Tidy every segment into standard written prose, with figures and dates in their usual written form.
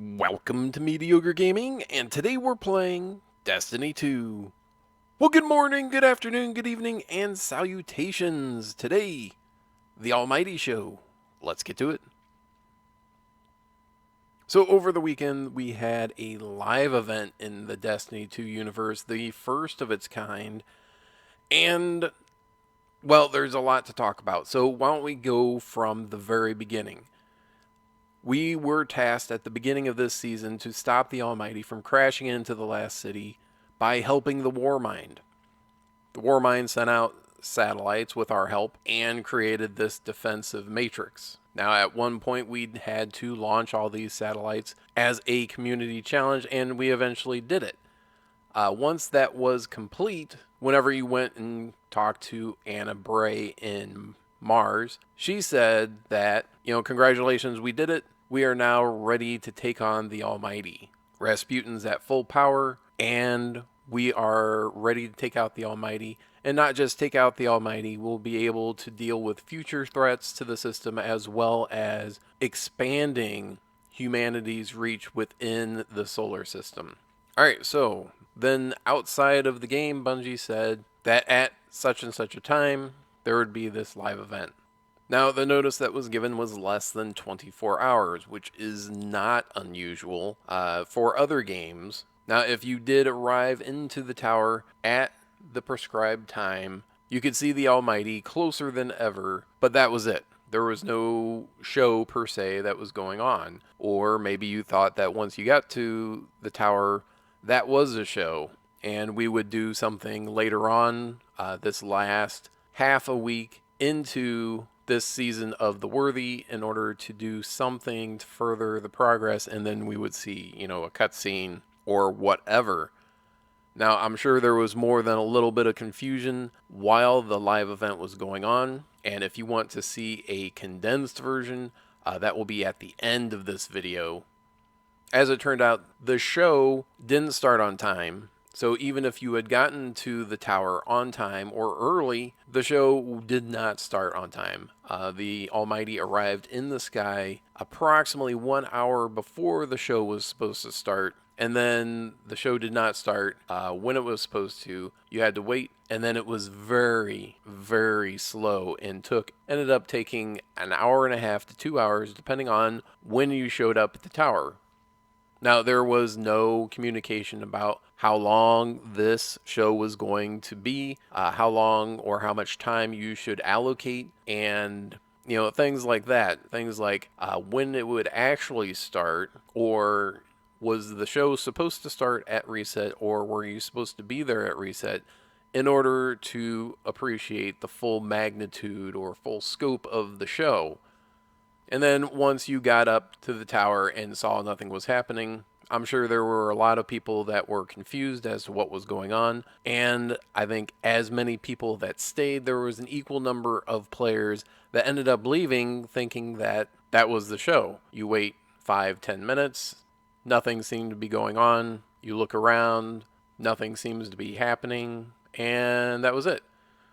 Welcome to Mediocre Gaming, and today we're playing Destiny 2. Well, good morning, good afternoon, good evening, and salutations. Today, the Almighty Show. Let's get to it. So, over the weekend, we had a live event in the Destiny 2 universe, the first of its kind, and, well, there's a lot to talk about. So, why don't we go from the very beginning? We were tasked at the beginning of this season to stop the Almighty from crashing into the last city by helping the Warmind. The Warmind sent out satellites with our help and created this defensive matrix. Now, at one point, we had to launch all these satellites as a community challenge, and we eventually did it. Once that was complete, whenever you went and talked to Anna Bray in Mars, she said that, congratulations, we did it. We are now ready to take on the Almighty. Rasputin's at full power, and we are ready to take out the Almighty. And not just take out the Almighty, we'll be able to deal with future threats to the system as well as expanding humanity's reach within the solar system. Alright, so then outside of the game, Bungie said that at such and such a time, there would be this live event. Now, the notice that was given was less than 24 hours, which is not unusual for other games. Now, if you did arrive into the tower at the prescribed time, you could see the Almighty closer than ever, but that was it. There was no show per se that was going on. Or maybe you thought that once you got to the tower, that was a show, and we would do something later on this last half a week into this season of The Worthy in order to do something to further the progress, and then we would see, a cutscene or whatever. Now, I'm sure there was more than a little bit of confusion while the live event was going on, and if you want to see a condensed version, that will be at the end of this video. As it turned out, the show didn't start on time. So even if you had gotten to the tower on time or early, the show did not start on time. The Almighty arrived in the sky approximately 1 hour before the show was supposed to start. And then the show did not start when it was supposed to. You had to wait. And then it was very, very slow and ended up taking an hour and a half to 2 hours, depending on when you showed up at the tower. Now, there was no communication about how long this show was going to be, how long or how much time you should allocate, and, things like that. Things like when it would actually start, or was the show supposed to start at reset, or were you supposed to be there at reset in order to appreciate the full magnitude or full scope of the show. And then once you got up to the tower and saw nothing was happening, I'm sure there were a lot of people that were confused as to what was going on. And I think as many people that stayed, there was an equal number of players that ended up leaving thinking that that was the show. You wait 5-10 minutes, nothing seemed to be going on. You look around, nothing seems to be happening, and that was it.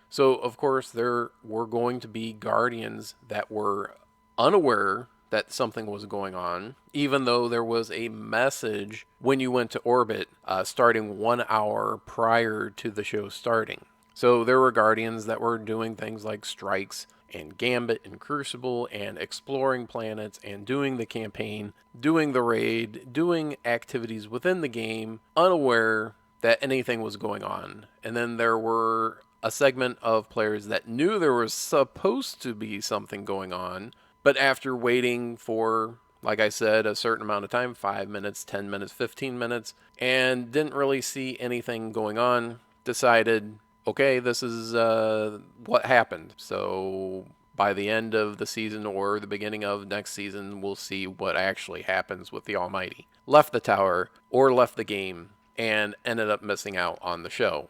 So, of course, there were going to be Guardians that were unaware that something was going on, even though there was a message when you went to orbit starting 1 hour prior to the show starting. So there were Guardians that were doing things like strikes and Gambit and Crucible and exploring planets and doing the campaign, doing the raid, doing activities within the game, unaware that anything was going on. And then there were a segment of players that knew there was supposed to be something going on, but after waiting for, like I said, a certain amount of time, 5 minutes, 10 minutes, 15 minutes, and didn't really see anything going on, decided, okay, this is what happened. So by the end of the season or the beginning of next season, we'll see what actually happens with the Almighty. Left the tower or left the game and ended up missing out on the show.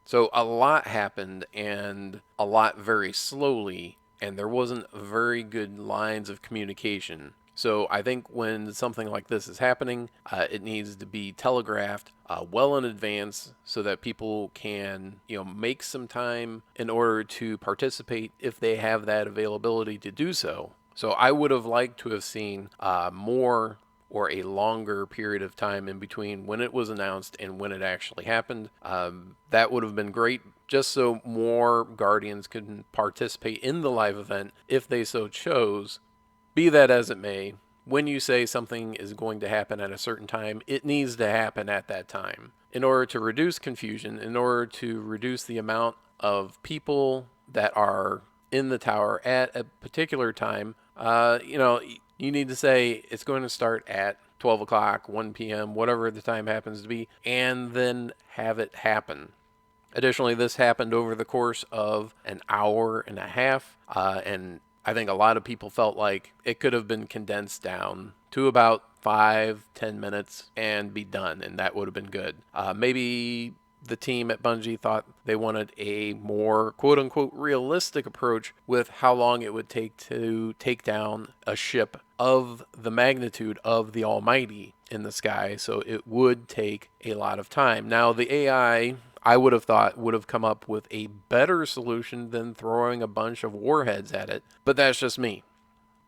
So a lot happened, and a lot very slowly, and there wasn't very good lines of communication. So I think when something like this is happening, it needs to be telegraphed well in advance so that people can, make some time in order to participate if they have that availability to do so. So I would have liked to have seen more or a longer period of time in between when it was announced and when it actually happened. That would have been great, just so more Guardians could participate in the live event if they so chose. Be that as it may, when you say something is going to happen at a certain time, it needs to happen at that time. In order to reduce confusion, in order to reduce the amount of people that are in the tower at a particular time, you need to say it's going to start at 12 o'clock, 1 p.m., whatever the time happens to be, and then have it happen. Additionally, this happened over the course of an hour and a half, and I think a lot of people felt like it could have been condensed down to about 5-10 minutes and be done, and that would have been good. Maybe the team at Bungie thought they wanted a more quote-unquote realistic approach with how long it would take to take down a ship of the magnitude of the Almighty in the sky, so it would take a lot of time. Now, the AI, I would have thought, would have come up with a better solution than throwing a bunch of warheads at it, but that's just me.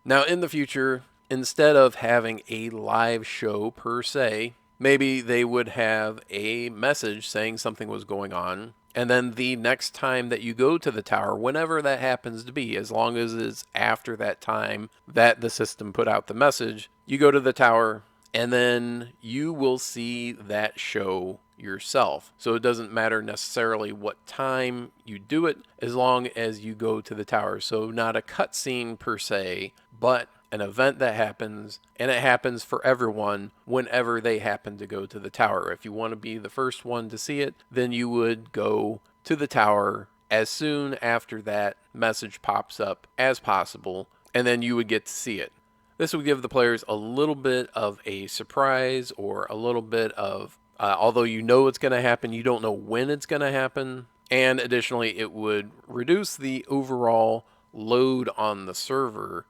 Now, in the future, instead of having a live show per se, maybe they would have a message saying something was going on, and then the next time that you go to the tower, whenever that happens to be, as long as it's after that time that the system put out the message, you go to the tower, and then you will see that show yourself. So it doesn't matter necessarily what time you do it, as long as you go to the tower. So not a cutscene per se, but an event that happens, and it happens for everyone whenever they happen to go to the tower. If you want to be the first one to see it, then you would go to the tower as soon after that message pops up as possible, and then you would get to see it. This would give the players a little bit of a surprise, or a little bit of, although you know it's going to happen, you don't know when it's going to happen. And additionally, it would reduce the overall load on the server,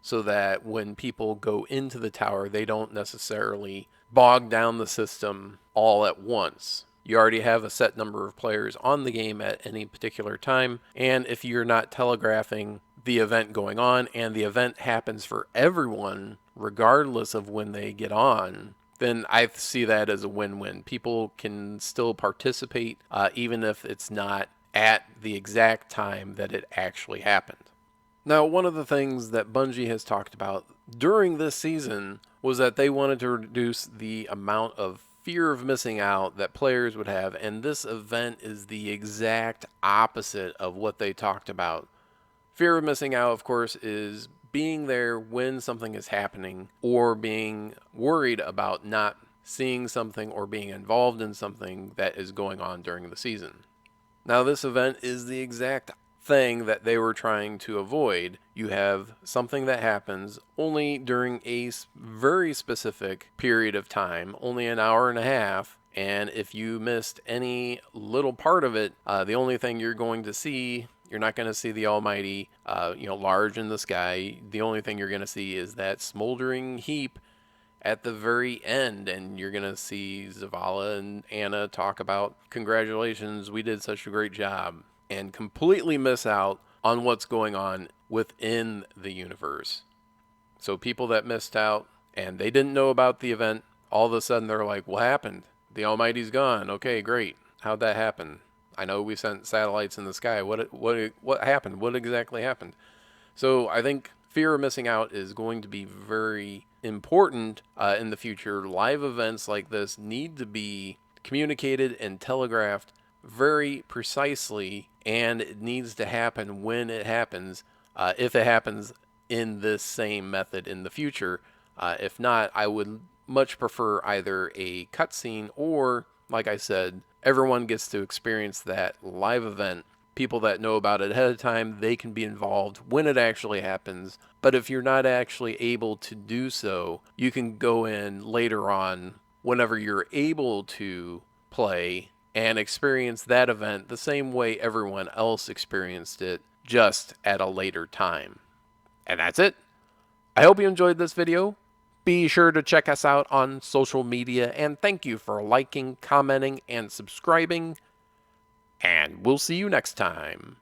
so that when people go into the tower, they don't necessarily bog down the system all at once. You already have a set number of players on the game at any particular time, and if you're not telegraphing the event going on, and the event happens for everyone, regardless of when they get on, then I see that as a win-win. People can still participate, even if it's not at the exact time that it actually happened. Now, one of the things that Bungie has talked about during this season was that they wanted to reduce the amount of fear of missing out that players would have, and this event is the exact opposite of what they talked about. Fear of missing out, of course, is being there when something is happening, or being worried about not seeing something or being involved in something that is going on during the season. Now, this event is the exact thing that they were trying to avoid. You have something that happens only during a very specific period of time, only an hour and a half, and if you missed any little part of it, the only thing you're going to see, you're not going to see the Almighty, large in the sky. The only thing you're going to see is that smoldering heap at the very end, and you're going to see Zavala and Anna talk about, congratulations, we did such a great job, and completely miss out on what's going on within the universe. So people that missed out and they didn't know about the event, all of a sudden they're like, what happened? The Almighty's gone. Okay, great. How'd that happen? I know we sent satellites in the sky. What happened? What exactly happened? So I think fear of missing out is going to be very important in the future. Live events like this need to be communicated and telegraphed very precisely, and it needs to happen when it happens, if it happens in this same method in the future. If not, I would much prefer either a cutscene, or, like I said, everyone gets to experience that live event. People that know about it ahead of time, they can be involved when it actually happens. But if you're not actually able to do so, you can go in later on whenever you're able to play and experience that event the same way everyone else experienced it, just at a later time. And that's it. I hope you enjoyed this video. Be sure to check us out on social media, and thank you for liking, commenting, and subscribing. And we'll see you next time.